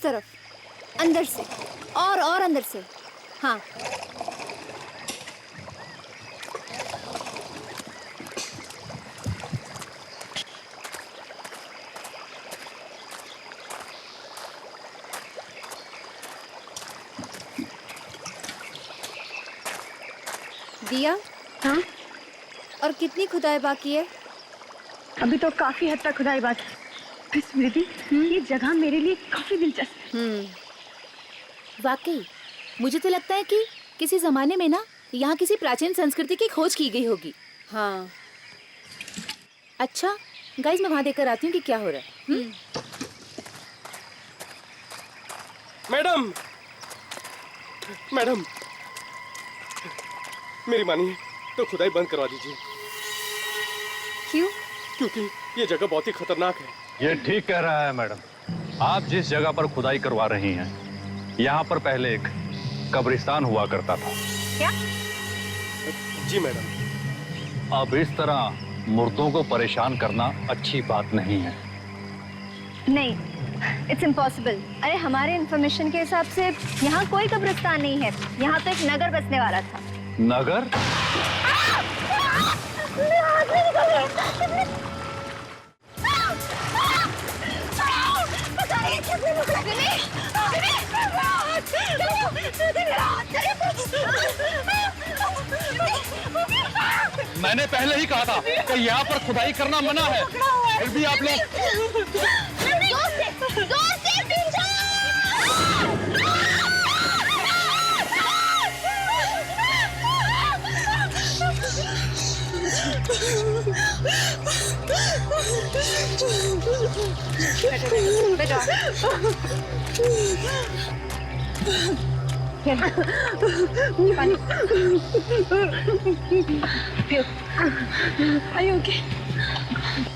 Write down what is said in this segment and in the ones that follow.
तरफ, अंदर से और अंदर से। हाँ, दिया। हाँ, और कितनी खुदाई बाकी है? अभी तो काफी हद तक खुदाई बात है। फिर स्मृति, ये जगह मेरे लिए काफी दिलचस्प है। वाकई मुझे तो लगता है कि किसी जमाने में ना यहाँ किसी प्राचीन संस्कृति की खोज की गई होगी। हाँ, अच्छा गाइस, मैं वहाँ देखकर आती हूँ कि क्या हो रहा है। मैडम, मैडम, मेरी मानिए तो खुदाई बंद करवा दीजिए। क्यों? क्योंकि ये जगह बहुत ही खतरनाक है। ये ठीक कह रहा है मैडम। आप जिस जगह पर खुदाई करवा रही हैं, यहाँ पर पहले एक कब्रिस्तान हुआ करता था। क्या? जी मैडम। अब इस तरह मुर्दों को परेशान करना अच्छी बात नहीं है। नहीं, इट्स इम्पॉसिबल। अरे हमारे इंफॉर्मेशन के हिसाब से यहाँ कोई कब्रिस्तान नहीं है। यहाँ तो एक नगर बसने वाला था। नगर? मैंने पहले ही कहा था कि यहाँ पर खुदाई करना मना है, फिर भी आप लोग।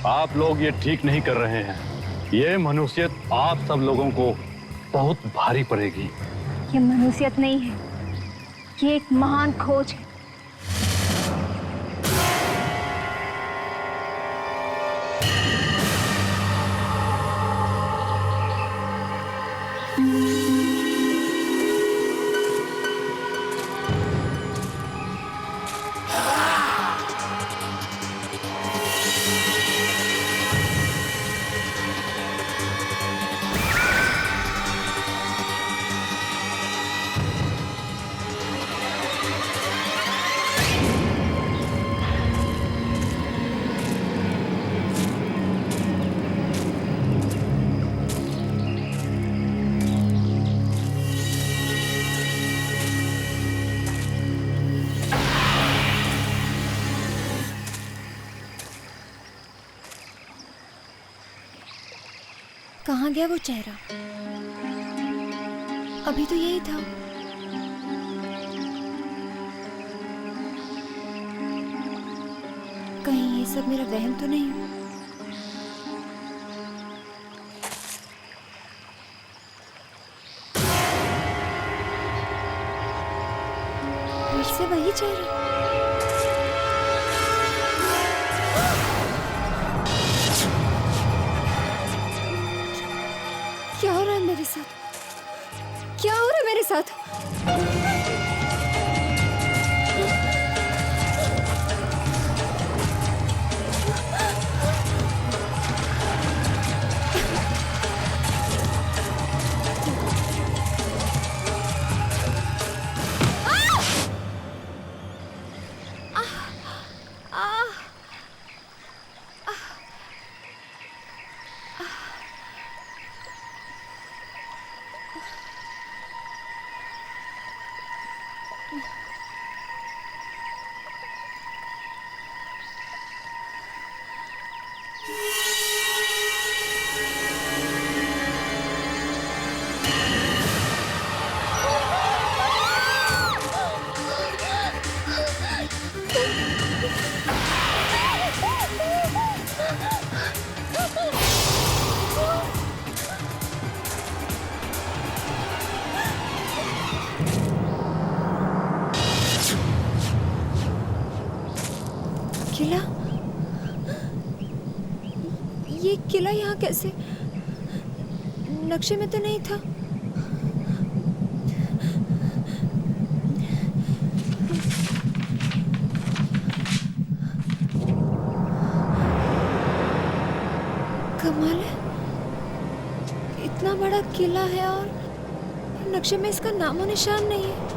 आप लोग ये ठीक नहीं कर रहे हैं। ये मनुष्यत आप सब लोगों को बहुत भारी पड़ेगी। ये मनुष्यत नहीं है, ये एक महान खोज है। कहाँ गया वो चेहरा? अभी तो यही था। कहीं ये सब मेरा वहम तो नहीं? फिर से वही चेहरा। क्या हो रहा है मेरे साथ? क्या हो रहा है मेरे साथ? किला? ये किला यहाँ कैसे? नक्शे में तो नहीं था। कमाल है, इतना बड़ा किला है और नक्शे में इसका नामो निशान नहीं है।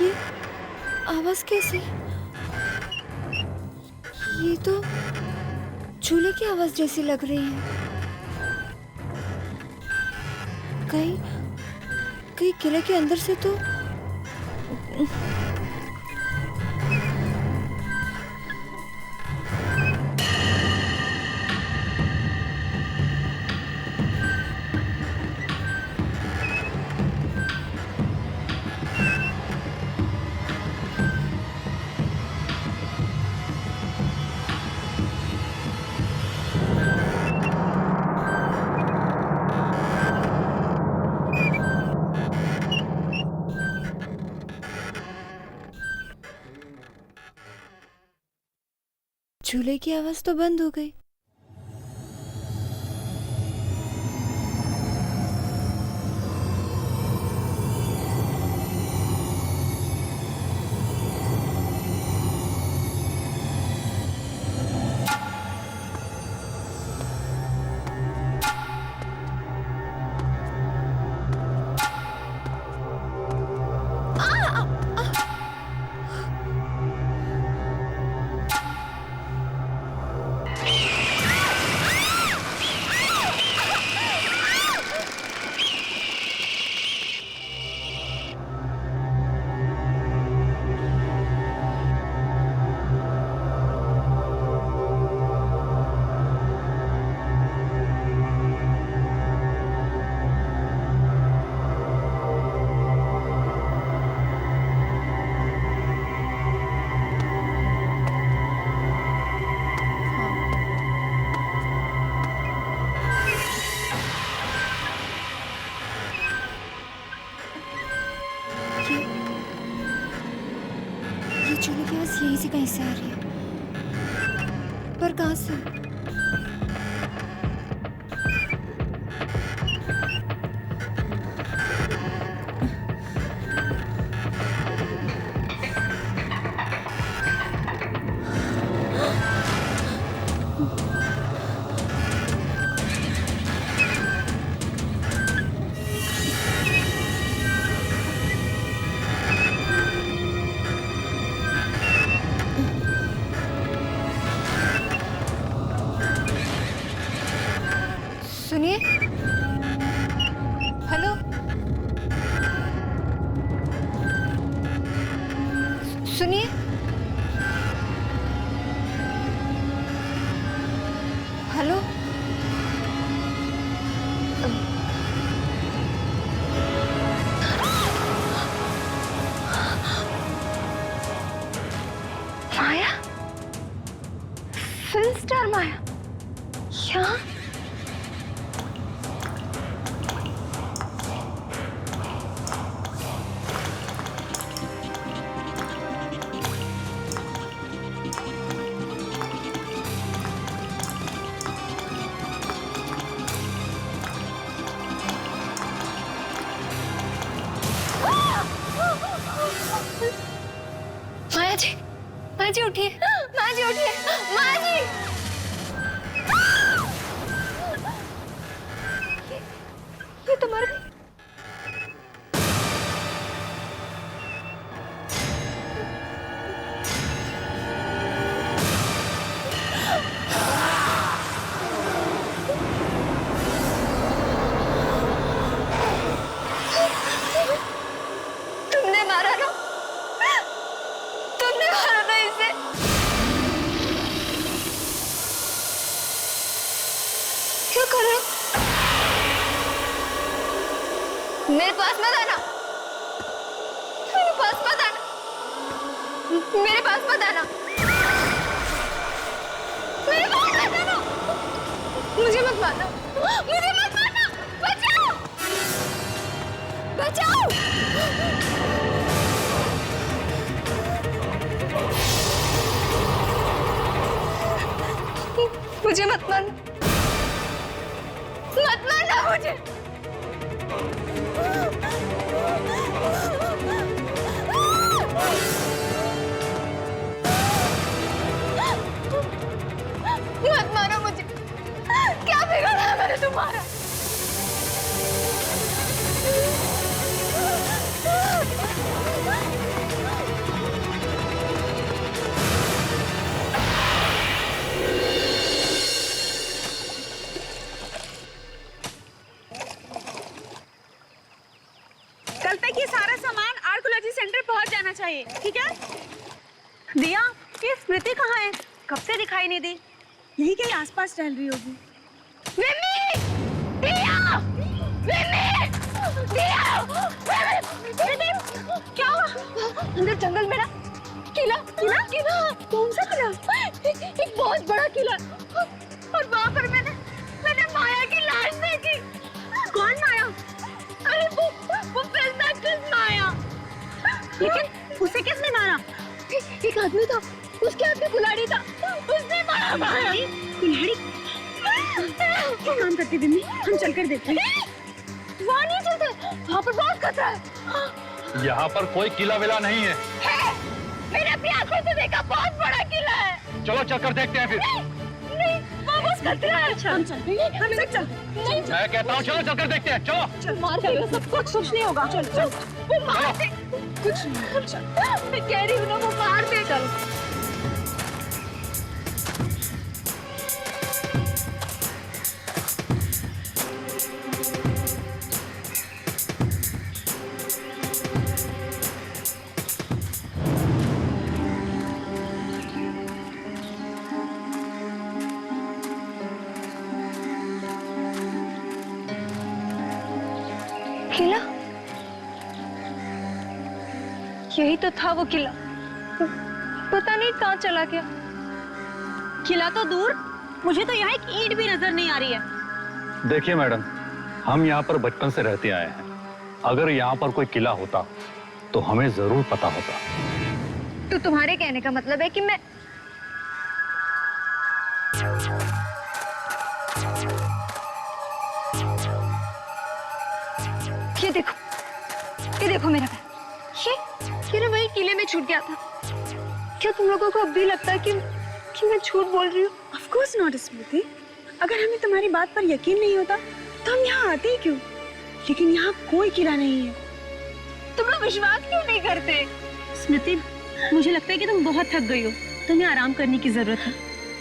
ये आवाज कैसी? ये तो झूले की आवाज जैसी लग रही है। कहीं किले के अंदर से तो झूले की आवाज तो बंद हो गई। ये झूले की आवाज यहीं से कहीं से आ रही है, पर कहाँ से? सुनिए, हेलो, सुनिए, हेलो, माया, फिल्म स्टार माया, यहाँ? माया जी उठिए, माया जी उठिए, माया जी। ये तो मर गई। तुमने मारा ना, तुमने मारा ना इसे। मेरे पास मत आना, मेरे पास मत आना, मेरे पास मत आना, मेरे पास मत आना, मुझे मत मारना, मुझे मत मारना, बचाओ, बचाओ, मुझे मत मारना, मत मारना मुझे। मत मारो मुझे, क्या बिगाड़ा है मैंने तुम्हारा? कल तक ये सारा सामान आर्कोलॉजी सेंटर पहुंच जाना चाहिए, ठीक है? दिया, ये स्मृति कहाँ है? कब से दिखाई नहीं दी? यही कहीं आसपास टहल रही होगी। विम्मी! दिया! विम्मी! दिया! विम्मी! क्या हुआ? अंदर जंगल में ना किला, किला, किला। कौन सा किला? एक बहुत बड़ा किला। और वहाँ पर मैंने माया की लाश देखी। कौन माया? अरे वो फिल्म एक्ट्रेस माया। लेकिन उसे किसने मारा? एक आदमी था, उसके हाथ में कुल्हाड़ी था, उसने मारा माया। कुल्हाड़ी? क्या काम करती विम्मी? हम चलकर देखते हैं। वहाँ नहीं चलते, वहाँ पर बहुत खतरा है। यहाँ पर कोई किला विला नहीं है। मैंने अपनी आंखों से देखा, बहुत बड़ा किला है। चलो चलकर देखते हैं फिर। नहीं, वहाँ बहुत खतरा है। अच्छा, हम चलते हैं, हम सब चलते हैं। मैं कहता हूँ चलो चलकर देखते हैं, चलो। मार देगा सब कुछ नहीं होगा। चल, चल। वो मार दे, कुछ नहीं, चल। मैं कह रही हूँ ना, वो मार दे। चल। किला, यही तो था वो किला। पता नहीं कहाँ चला गया। किला तो दूर, मुझे तो यहाँ एक ईंट भी नजर नहीं आ रही है। देखिए मैडम, हम यहाँ पर बचपन से रहते आए हैं। अगर यहाँ पर कोई किला होता तो हमें जरूर पता होता। तो तुम्हारे कहने का मतलब है कि मैं ये देखो मेरा पैर। ये ना वही किले में छूट गया था। क्या तुम लोगों को अब भी लगता है कि मैं झूठ बोल रही हूँ? Of course not, स्मृति। अगर हमें तुम्हारी बात पर यकीन नहीं होता तो हम यहाँ आते ही क्यों? लेकिन यहाँ कोई किला नहीं है। तुम लोग विश्वास क्यों नहीं करते? स्मृति, मुझे लगता है कि तुम बहुत थक गई हो, तुम्हें आराम करने की जरूरत है।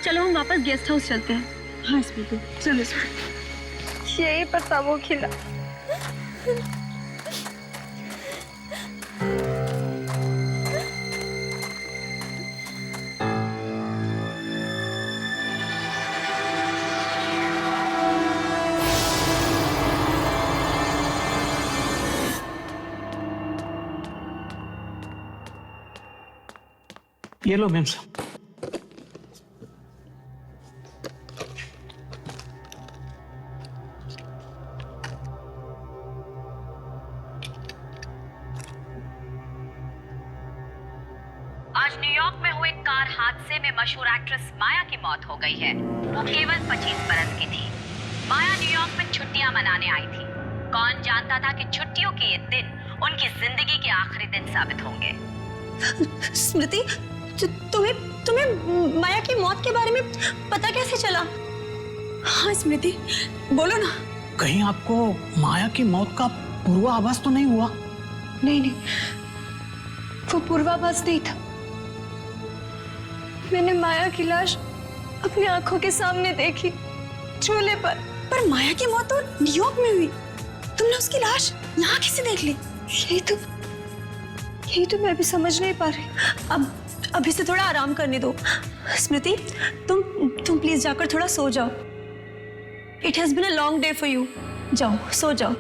चलो हम वापस गेस्ट हाउस चलते हैं। हाँ स्मृति, चलो स्मृति। यही पर था वो किला। ये लो मैम साहब। आज न्यूयॉर्क में हुए कार हादसे में मशहूर एक्ट्रेस माया की मौत हो गई है। वो केवल 25 बरस की थी। माया न्यूयॉर्क में छुट्टियां मनाने आई थी। कौन जानता था कि छुट्टियों के ये दिन उनकी जिंदगी के आखिरी दिन साबित होंगे। स्मृति, तुम्हें माया की मौत के बारे में पता कैसे चला? हाँ स्मृति, बोलो ना। कहीं आपको माया की मौत का पूर्वाभास तो नहीं हुआ? नहीं, वो पूर्वाभास नहीं था। मैंने माया की लाश अपनी आंखों के सामने देखी, चूल्हे पर माया की मौत तो न्यूयॉर्क में हुई। तुमने उसकी लाश यहाँ कैसे देख ली? यही तो मैं भी समझ नहीं पा रही। अब इसे थोड़ा आराम करने दो। स्मृति, तुम प्लीज जाकर थोड़ा सो जाओ। It has been a long day for you. जाओ, सो जाओ।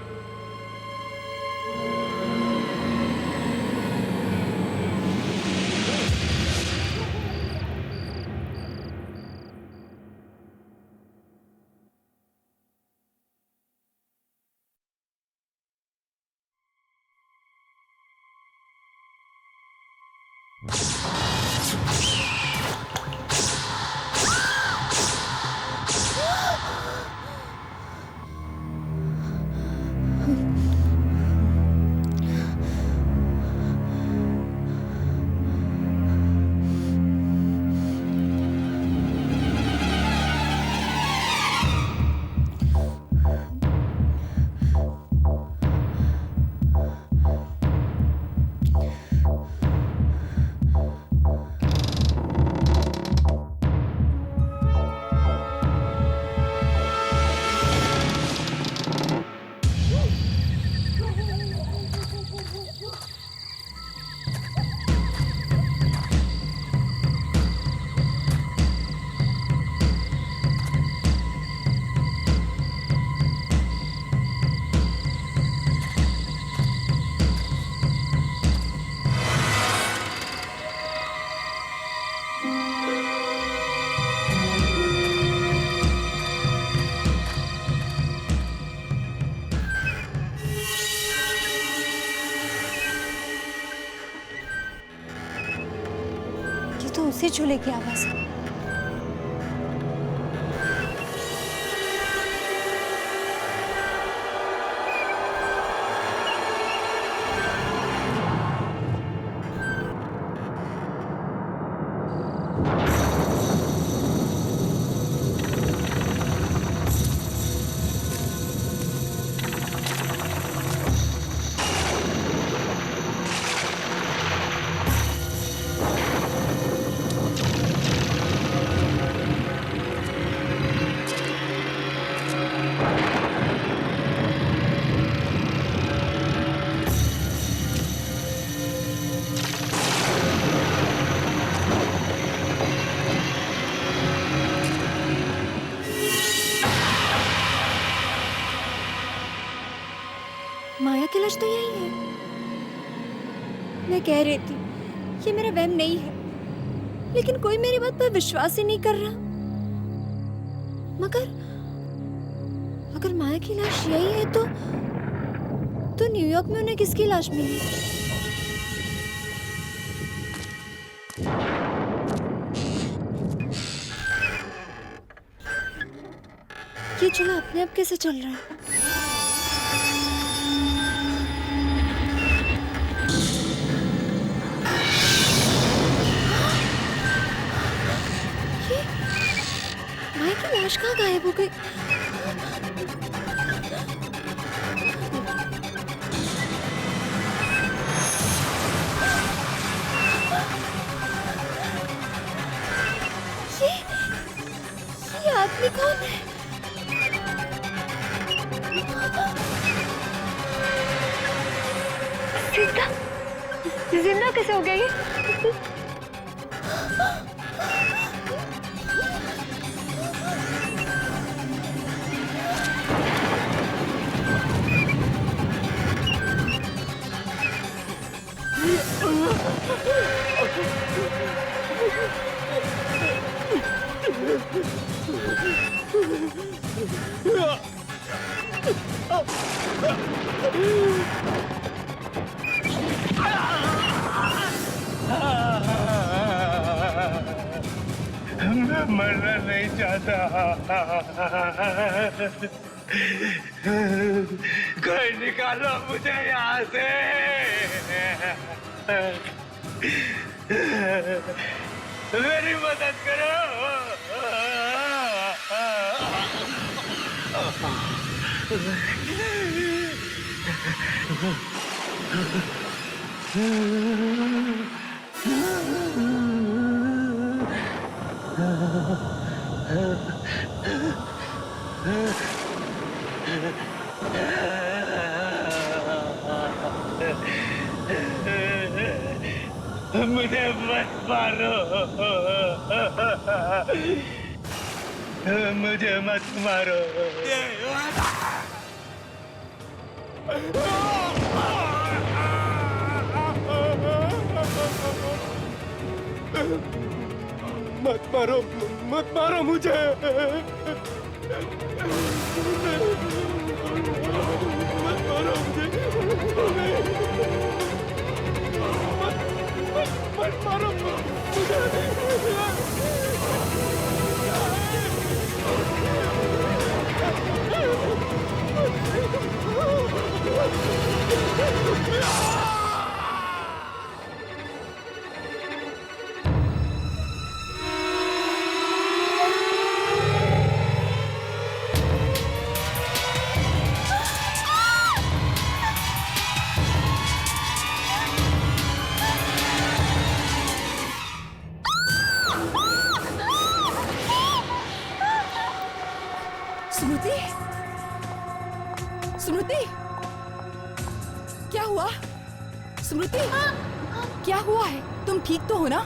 तो उसी चूल्हे की आवाज है। माया की लाश तो यही है। मैं कह रही थी ये मेरा वहम नहीं है, लेकिन कोई मेरी बात पर विश्वास ही नहीं कर रहा। मगर अगर माया की लाश यही है तो न्यूयॉर्क में उन्हें किसकी लाश मिली? ये चूल्हा अपने आप कैसे चल रहा है? माया की लाश कहाँ गायब हो गई? ये आदमी कौन है? जिंदा जिंदा कैसे हो गया ये? मैं मरना नहीं चाहता। कोई निकालो मुझे यहाँ से। मेरी मदद करो। मुझे मत मारो। मुझे मत मारो। मत मारो, मत मारो मुझे। मत मारो मुझे। मत मारो मुझे। स्मृति, क्या हुआ है? तुम ठीक तो हो ना?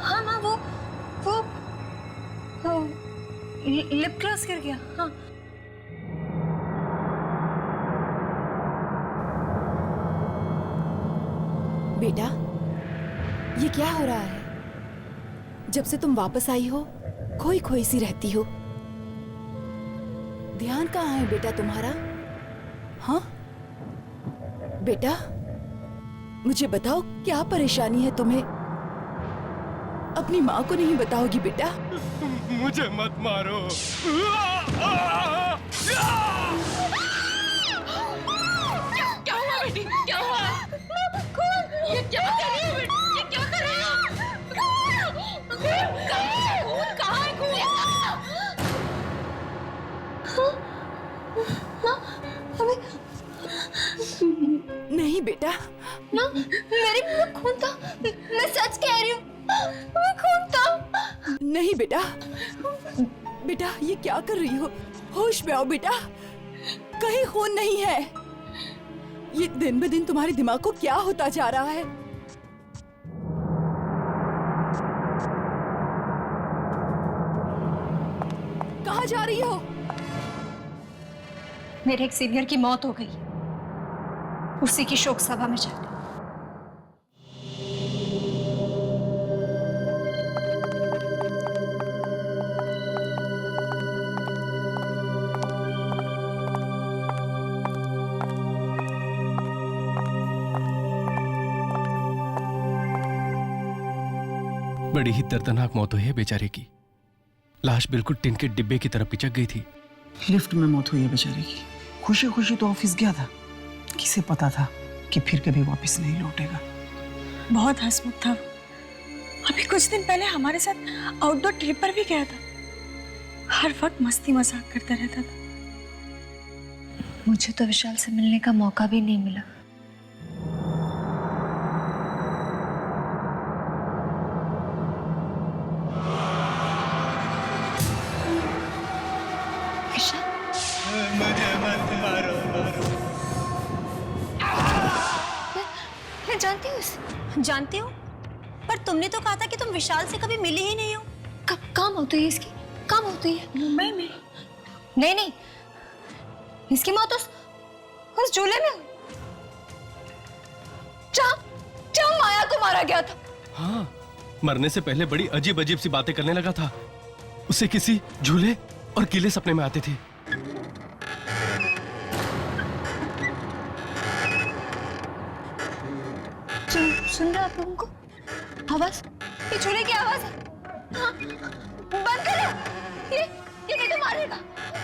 हाँ माँ, वो लिप ग्लॉस गिर गया। हाँ बेटा, ये क्या हो रहा है? जब से तुम वापस आई हो, खोई खोई सी रहती हो। ध्यान कहाँ है बेटा तुम्हारा? हाँ बेटा, मुझे बताओ क्या परेशानी है तुम्हें? अपनी माँ को नहीं बताओगी बेटा? मुझे मत मारो। क्या हुआ बेटी? क्या हुआ? ये क्या कर रही हो बेटी? ये क्या कर रही हो? कहाँ है खून? नहीं बेटा, ना, मेरे मुंह में खून था। मैं सच कह रही हूँ, मैं खून था। नहीं बेटा, बेटा ये क्या कर रही हो? होश में आओ बेटा, कहीं खून नहीं है। ये दिन ब दिन तुम्हारे दिमाग को क्या होता जा रहा है? कहाँ जा रही हो? मेरे एक सीनियर की मौत हो गई, उसी की शोक सभा में जाकर। बड़ी ही दर्दनाक मौत हुई है बेचारे की। लाश बिल्कुल टिन के डिब्बे की तरह पिचक गई थी। लिफ्ट में मौत हुई है बेचारे की। खुशी खुशी तो ऑफिस गया था, किसे पता था कि फिर कभी वापस नहीं लौटेगा। बहुत हंसमुख था वो। अभी कुछ दिन पहले हमारे साथ आउटडोर ट्रिप पर भी गया था। हर वक्त मस्ती मजाक करता रहता था। मुझे तो विशाल से मिलने का मौका भी नहीं मिला। मुझे मत मारो। मैं जानती हूँ इसे। जानती हूँ, पर तुमने तो कहा था कि तुम विशाल से कभी मिली ही नहीं हो। कब काम होती है इसकी? काम होती है मुंबई में? नहीं, इसकी मौत उस झूले में हुई। जब माया को मारा गया था। हाँ, मरने से पहले बड़ी अजीब अजीब सी बातें करने लगा था। उसे किसी झूले और किले सपने में आते थे। सुन रहे आप लोगों को आवाज? ये झूले की आवाज है। हाँ, बंद करो। ये नहीं तो मारेगा,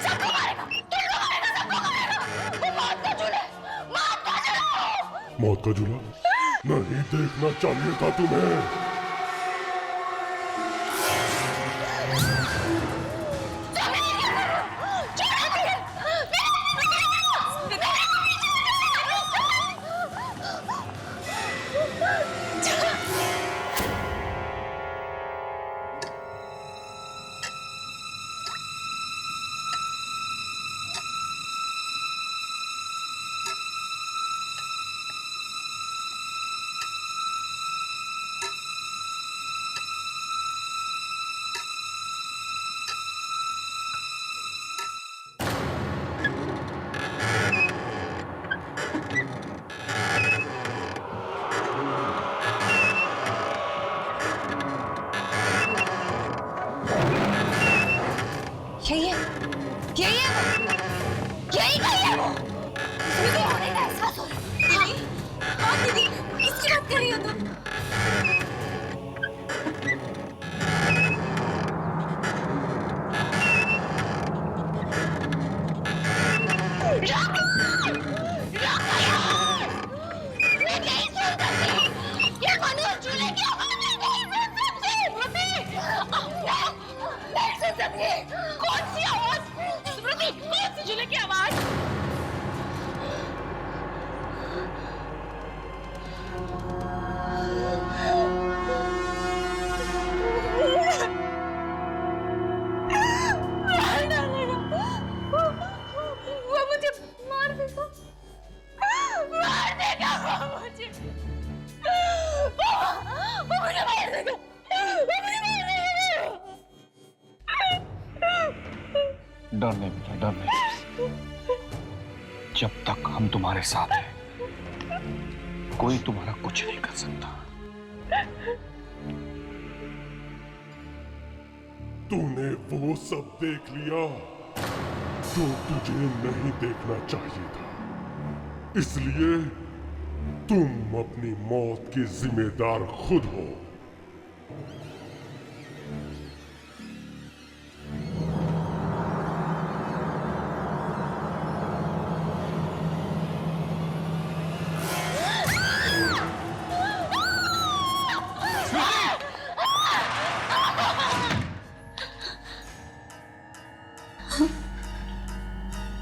सबको मारेगा, तुमको मारेगा, सबको मारेगा। वो मौत का झूला, मौत का झूला। मौत का झूला नहीं देखना चाहिए था तुम्हें। यही है वो। मुझे होने का एहसास हो रहा है। हाँ दीदी, इसकी बात कर रही हो तुम? कौन सी आवाज? स्मृति, कौन सी झूले की आवाज? नहीं बेटा, डर नहीं। जब तक हम तुम्हारे साथ हैं कोई तुम्हारा कुछ नहीं कर सकता। तूने वो सब देख लिया जो तुझे नहीं देखना चाहिए था, इसलिए तुम अपनी मौत की जिम्मेदार खुद हो।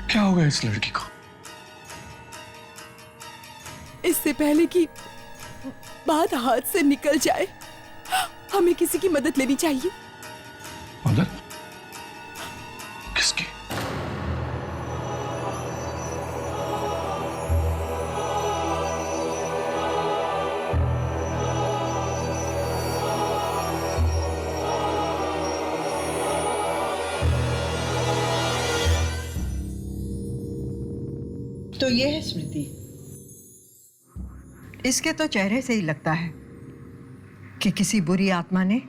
क्या होगा इस लड़की को? इससे पहले कि बात हाथ से निकल जाए, हमें किसी की मदद लेनी चाहिए। मदद? किसकी? तो ये है स्मृति। इसके तो चेहरे से ही लगता है कि किसी बुरी आत्मा ने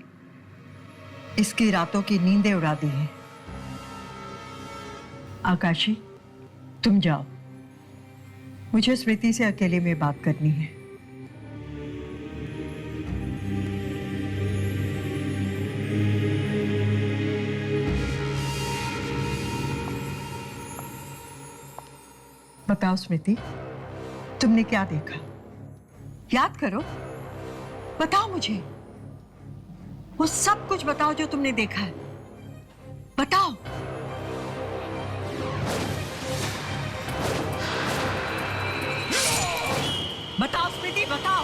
इसकी रातों की नींदें उड़ा दी हैं। आकाशी, तुम जाओ, मुझे स्मृति से अकेले में बात करनी है। बताओ स्मृति, तुमने क्या देखा? याद करो, बताओ मुझे, वो सब कुछ बताओ जो तुमने देखा है। बताओ। बताओ स्मृति, बताओ।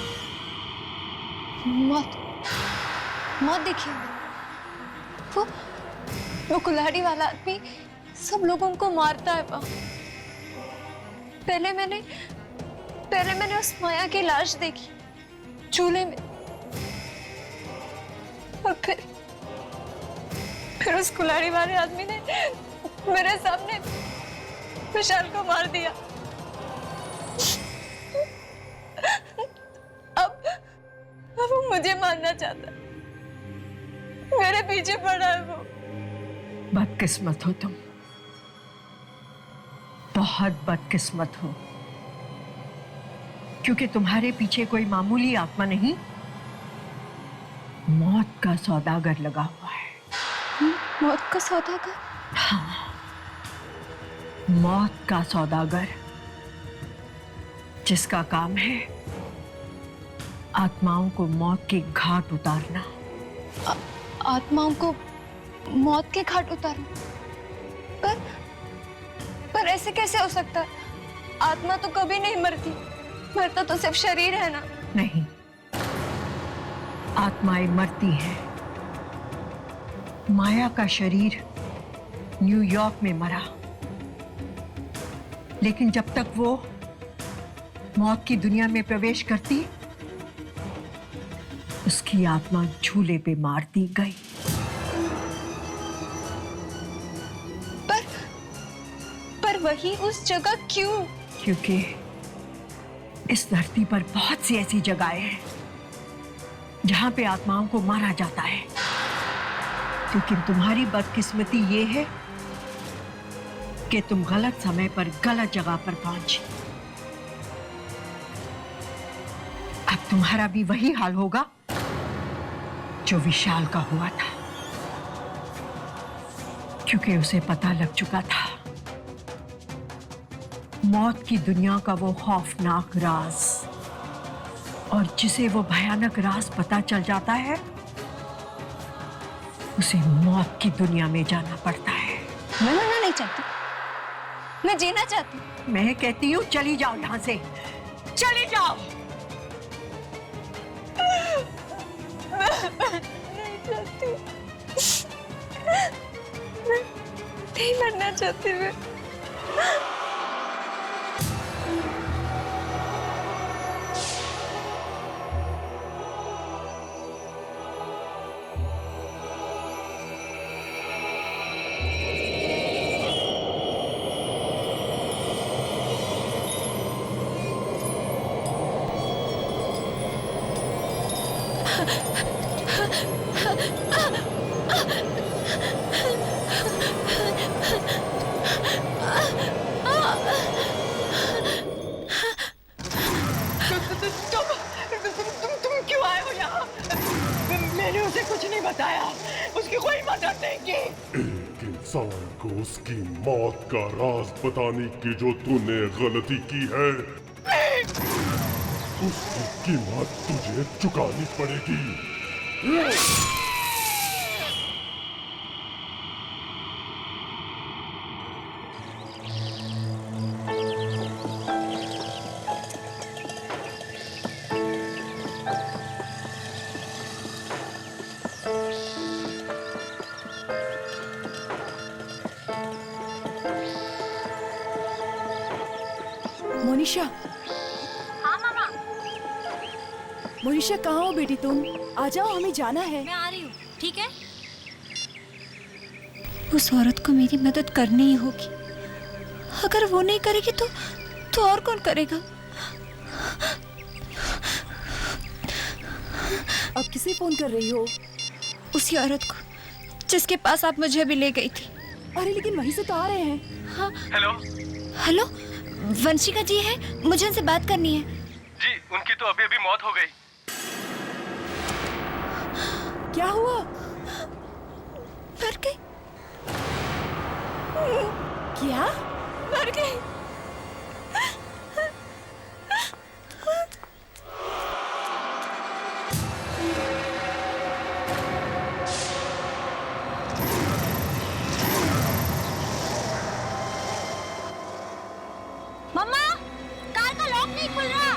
मौत, मौत देखिए, वो कुल्हाड़ी वाला आदमी सब लोगों को मारता है। पहले मैंने उस माया की लाश देखी चूल्हे में, और फिर उस कुल्हाड़ी वाले आदमी ने मेरे सामने विशाल को मार दिया। अब वो मुझे मारना चाहता है, मेरे पीछे पड़ा है वो। बदकिस्मत हो तुम, बहुत बदकिस्मत हो, क्योंकि तुम्हारे पीछे कोई मामूली आत्मा नहीं, मौत का सौदागर लगा हुआ है। मौत का सौदागर? हाँ, मौत का सौदागर, जिसका काम है आत्माओं को मौत के घाट उतारना। आत्माओं को मौत के घाट उतारना? पर ऐसे कैसे हो सकता है? आत्मा तो कभी नहीं मरती, मरता तो सिर्फ शरीर है ना। नहीं, आत्माएं मरती हैं। माया का शरीर न्यूयॉर्क में मरा, लेकिन जब तक वो मौत की दुनिया में प्रवेश करती, उसकी आत्मा झूले पे मार दी गई। पर वही उस जगह क्यों? क्योंकि इस धरती पर बहुत सी ऐसी जगहें हैं जहां पे आत्माओं को मारा जाता है, लेकिन तुम्हारी बदकिस्मती ये है कि तुम गलत समय पर गलत जगह पर पहुंची। अब तुम्हारा भी वही हाल होगा जो विशाल का हुआ था, क्योंकि उसे पता लग चुका था मौत की दुनिया का वो खौफनाक राज, और जिसे वो भयानक राज पता चल जाता है, उसे मौत की दुनिया में जाना पड़ता है। मैं मरना नहीं चाहती, मैं जीना चाहती हूँ। मैं कहती हूँ चली जाओ यहां से, चली जाओ। नहीं मरना चाहती मैं। तुम क्यों आए हो यहाँ? मैंने उसे कुछ नहीं बताया, उसकी कोई मदद नहीं की। एक इंसान को उसकी मौत का राज बताने की जो तूने गलती की है, उसकी कीमत तुझे चुकानी पड़ेगी। मोनिशा, हाँ मामा, मोनिशा कहाँ हो बेटी तुम? आ जाओ, हमें जाना है। मैं आ रही हूँ, ठीक है? उस औरत को मेरी मदद करनी ही होगी। अगर वो नहीं करेगी तो और कौन करेगा? अब किसे फोन कर रही हो? उसी औरत को जिसके पास आप मुझे भी ले गई थी। अरे लेकिन वहीं से तो आ रहे हैं। हाँ। हेलो हेलो, वंशिका जी है, मुझे उनसे बात करनी है। जी, उनकी तो अभी अभी मौत हो गई। क्या हुआ? मर गई। क्या? मर गई। मम्मा, कार का लॉक नहीं खुल रहा।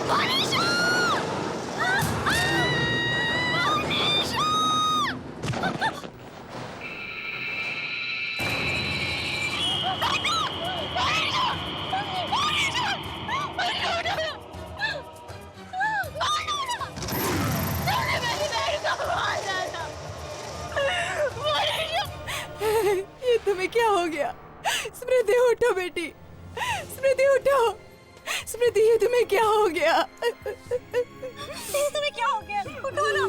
मनीषा! ये तुम्हें क्या हो गया? स्मृति उठो बेटी, स्मृति उठो। स्मृति, ये तुम्हें क्या हो गया? तुम्हें क्या हो गया? उठो ना।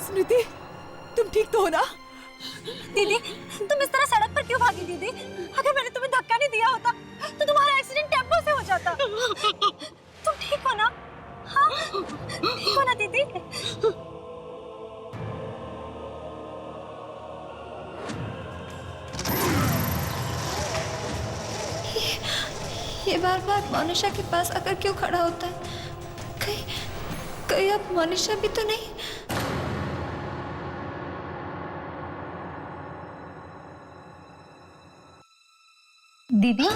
स्मृति, तुम ठीक तो हो ना? दीदी, तुम इस तरह सड़क पर क्यों भागी दीदी? अगर मैंने तुम्हें धक्का नहीं दिया होता तो तुम्हारा एक्सीडेंट टेम्पो से हो जाता। तुम ठीक हो ना? हाँ, ठीक हो ना दीदी? ये बार बार मोनिशा के पास आकर क्यों खड़ा होता है? कहीं अब मोनिशा भी तो नहीं? दीदी?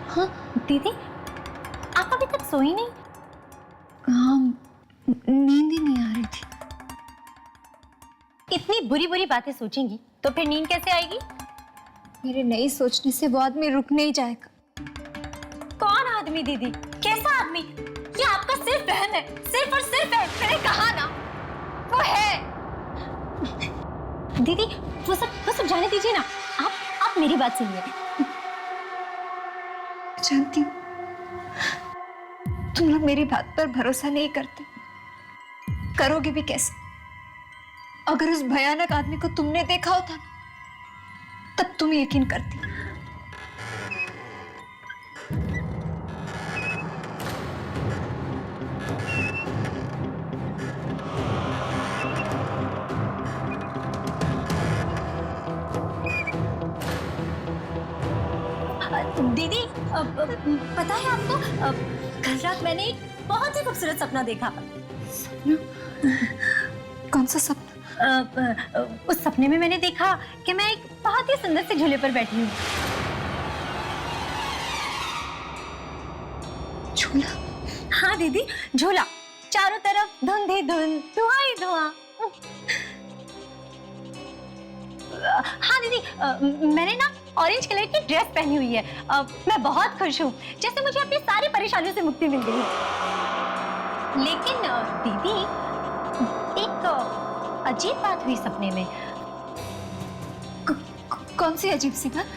हाँ दीदी, आप अभी तक सोई नहीं? हाँ, नींद ही नहीं आ रही थी। इतनी बुरी बुरी बातें सोचेंगी तो फिर नींद कैसे आएगी? मेरे नहीं सोचने से वो आदमी रुक नहीं जाएगा। कौन आदमी दीदी? कैसा आदमी? ये आपका सिर्फ बहन है, सिर्फ और सिर्फ है। मैंने कहा ना, वो है। दीदी, वो सब जाने दीजिए ना। आप मेरी बात सुनिए। जानती हूँ तुम लोग मेरी बात पर भरोसा नहीं करते, करोगे भी कैसे? अगर उस भयानक आदमी को तुमने देखा होता तब तुम यकीन करती। दीदी, पता है आपको, कल रात मैंने एक बहुत ही खूबसूरत सपना देखा। सपना? कौन सा सपना? उस सपने में मैंने देखा कि मैं एक बहुत ही सुंदर से झूले पर बैठी हूँ। झूला? हाँ दीदी, झूला। चारों तरफ धुंध ही धुंध, धुआं ही धुआं। हाँ दीदी, मैंने ना ऑरेंज कलर की ड्रेस पहनी हुई है। मैं बहुत खुश हूँ, जैसे मुझे अपनी सारी परेशानियों से मुक्ति मिल गई है। लेकिन दीदी, एक अजीब बात हुई सपने में। कौन सी अजीब सी बात?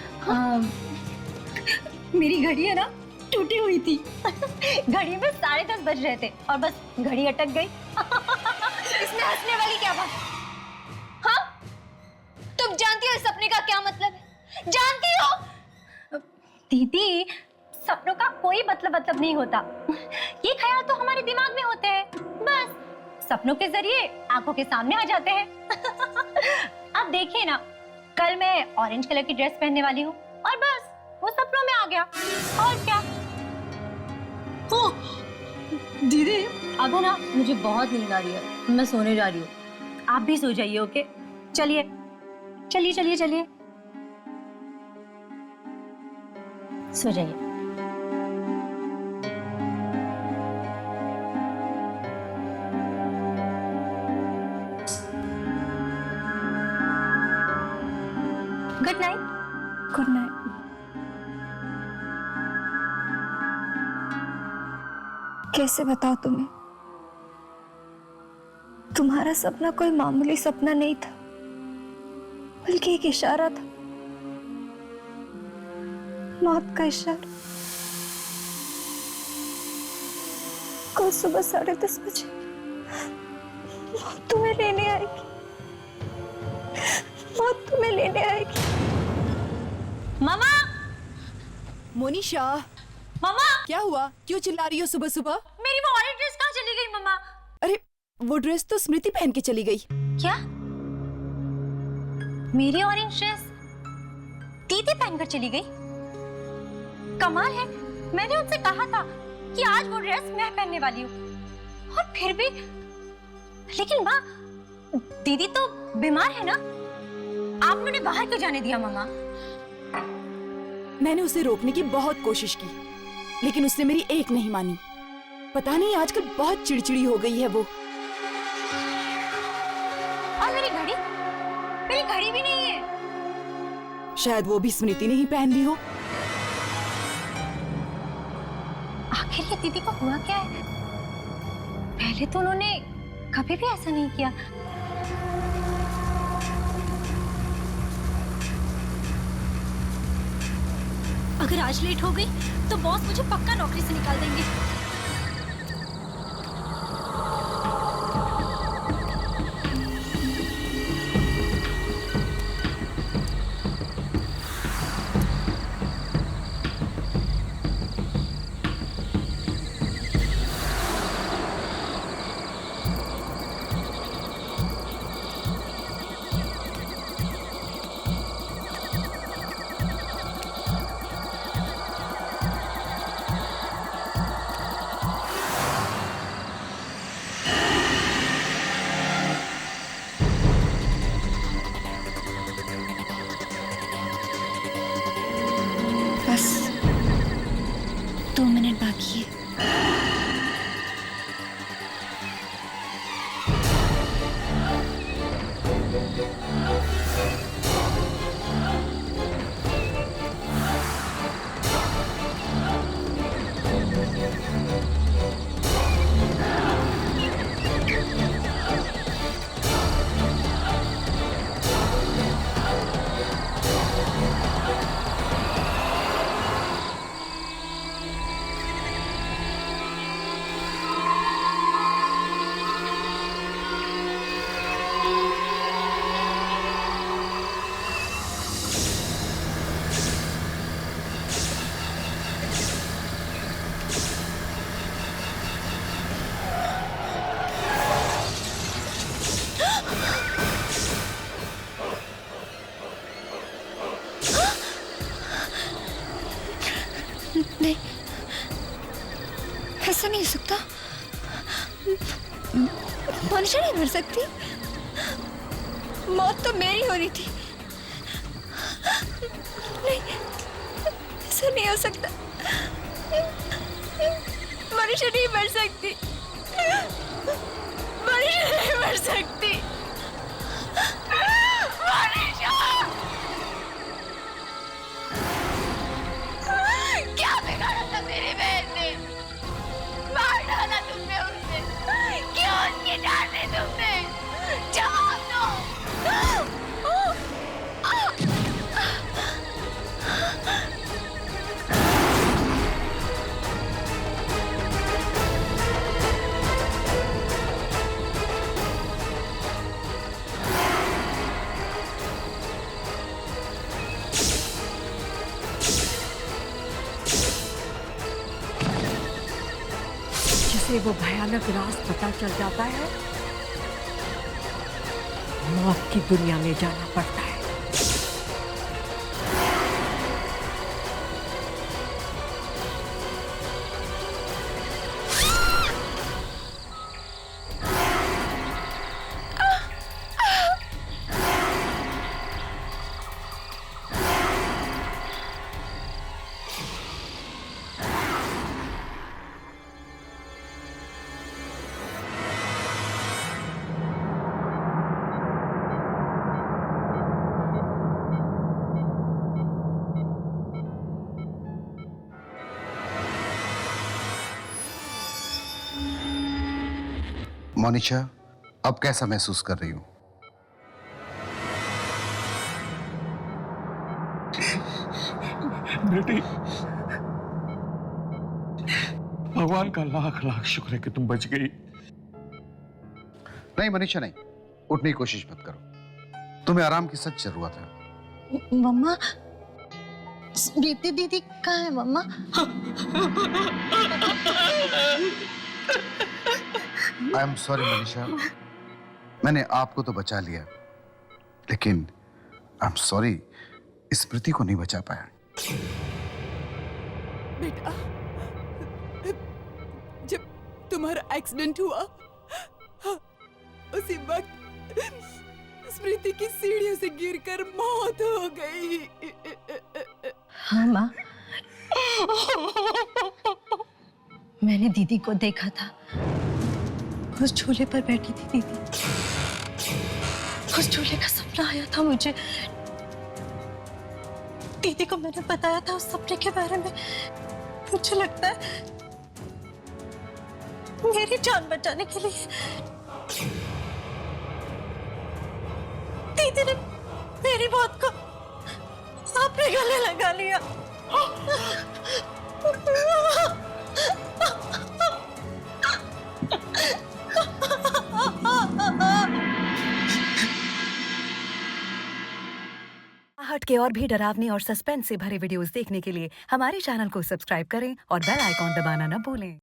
मेरी घड़ी है ना टूटी हुई थी। घड़ी में 10:30 बज रहे थे और बस घड़ी अटक गई। इसमें हंसने वाली क्या बात? हाँ, तुम जानती हो इस सपने का क्या मतलब है? जानती हो? दीदी, सपनों का कोई मतलब नहीं होता। ये ख्याल तो हमारे दिमाग में होते हैं, बस सपनों के जरिए आंखों के सामने आ जाते हैं। आप देखिए ना, कल मैं ऑरेंज कलर की ड्रेस पहनने वाली हूँ और बस वो सपनों में आ गया। और क्या? दीदी, अब है ना, मुझे बहुत नींद आ रही है, मैं सोने जा रही हूँ। आप भी सो जाइए, ओके? चलिए चलिए चलिए चलिए, सो जाइए। Good night. Good night. कैसे बताओ तुम्हें, तुम्हारा सपना कोई मामूली सपना नहीं था, बल्कि एक इशारा था, मौत का इशारा। कल सुबह 10:30 बजे मौत तुम्हें लेने आएगी, मौत तुम्हें लेने आएगी। मामा! मोनिशा, मामा! क्या हुआ? क्यों चिल्ला रही हो सुबह सुबह? मेरी वो ऑरेंज ड्रेस कहाँ चली गई मामा? अरे वो ड्रेस तो स्मृति पहन के चली गई। क्या? मेरी ऑरेंज ड्रेस दीदी पहनकर चली गई? कमाल है, मैंने उनसे कहा था कि आज वो ड्रेस मैं पहनने वाली हूँ, और फिर भी। लेकिन माँ, दीदी तो बीमार है ना, आपने उन्हें बाहर क्यों जाने दिया मामा? मैंने उसे रोकने की बहुत कोशिश की, लेकिन उसने मेरी एक नहीं मानी। पता नहीं आजकल बहुत चिड़चिड़ी हो गई है वो। और मेरी घड़ी भी नहीं है। शायद वो भी स्मृति ने ही पहन ली हो। आखिर ये दीदी को हुआ क्या है? पहले तो उन्होंने कभी भी ऐसा नहीं किया। अगर आज लेट हो गई तो बॉस मुझे पक्का नौकरी से निकाल देंगे। बस 2 मिनट बाकी है। नहीं, ऐसा नहीं हो सकता। मनुष्य नहीं मर सकती। मौत तो मेरी हो रही थी। नहीं, ऐसा नहीं हो सकता। मनुष्य नहीं मर सकती। मनुष्य नहीं मर सकती। क्या बिगाड़ा था मेरी बहन ने? मार डाला तुमने उसे। क्यों उसकी जान दी तुमने? जवाब उसे वो भयानक राज पता चल जाता है, मौत की दुनिया में जाना पड़ता है। मोनिशा, अब कैसा महसूस कर रही हूं? बेटी, भगवान का लाख लाख शुक्र है कि तुम बच गई। नहीं मनीषा, नहीं, उठने की कोशिश मत करो। तुम्हें आराम की सच जरूरत है। मम्मा, स्मृति दीदी कहाँ है मम्मा? आई एम सॉरी मनीषा, मैंने आपको तो बचा लिया, लेकिन आई एम सॉरी, स्मृति को नहीं बचा पाया। बेटा, जब तुम्हारा एक्सीडेंट हुआ, उसी वक्त स्मृति की सीढ़ियों से गिरकर मौत हो गई। हाँ माँ, मैंने दीदी को देखा था, उस झूले पर बैठी थी दीदी। उस झूले का सपना आया था मुझे। दीदी को मैंने बताया था उस सपने के बारे में। मुझे लगता है मेरी जान बचाने के लिए दीदी ने मेरी बात को अपने गले लगा लिया। हट के और भी डरावनी और सस्पेंस से भरे वीडियोस देखने के लिए हमारे चैनल को सब्सक्राइब करें और बेल आइकॉन दबाना न भूलें।